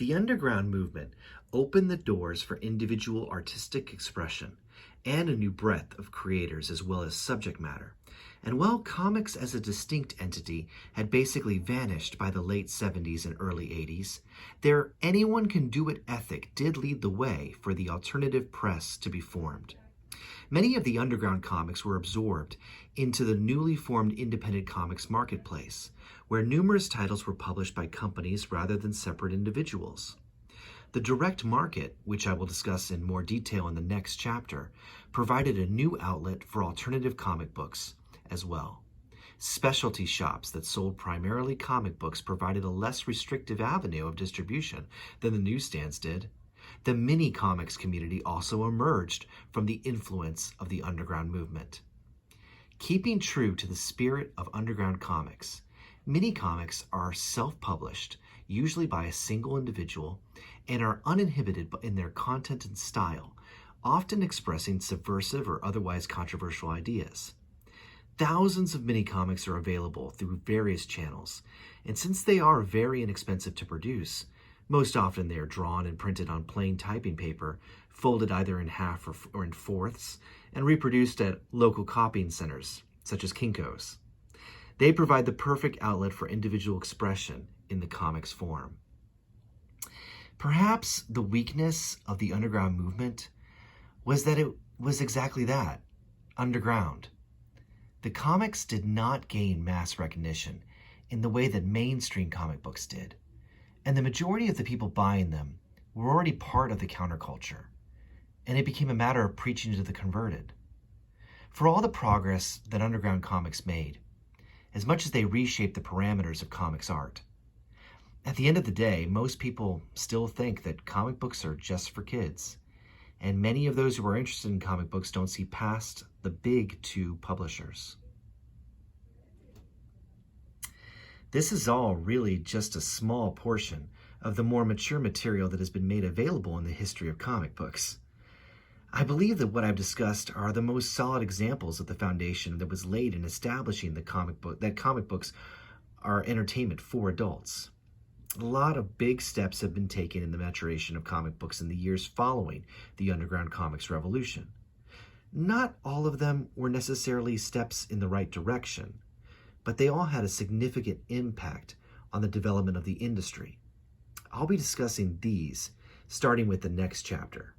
The underground movement opened the doors for individual artistic expression and a new breadth of creators as well as subject matter. And while comics as a distinct entity had basically vanished by the late 70s and early 80s, their anyone can do it ethic did lead the way for the alternative press to be formed. Many of the underground comics were absorbed into the newly formed independent comics marketplace, where numerous titles were published by companies rather than separate individuals. The direct market, which I will discuss in more detail in the next chapter, provided a new outlet for alternative comic books as well. Specialty shops that sold primarily comic books provided a less restrictive avenue of distribution than the newsstands did. The mini-comics community also emerged from the influence of the underground movement. Keeping true to the spirit of underground comics, mini-comics are self-published, usually by a single individual, and are uninhibited in their content and style, often expressing subversive or otherwise controversial ideas. Thousands of mini-comics are available through various channels, and since they are very inexpensive to produce, most often they are drawn and printed on plain typing paper, folded either in half or in fourths, and reproduced at local copying centers, such as Kinko's. They provide the perfect outlet for individual expression in the comics form. Perhaps the weakness of the underground movement was that it was exactly that, underground. The comics did not gain mass recognition in the way that mainstream comic books did, and the majority of the people buying them were already part of the counterculture, and it became a matter of preaching to the converted. For all the progress that underground comics made, as much as they reshaped the parameters of comics art, at the end of the day, most people still think that comic books are just for kids, and many of those who are interested in comic books don't see past the big two publishers. This is all really just a small portion of the more mature material that has been made available in the history of comic books. I believe that what I've discussed are the most solid examples of the foundation that was laid in establishing that comic books are entertainment for adults. A lot of big steps have been taken in the maturation of comic books in the years following the underground comics revolution. Not all of them were necessarily steps in the right direction, but they all had a significant impact on the development of the industry. I'll be discussing these starting with the next chapter.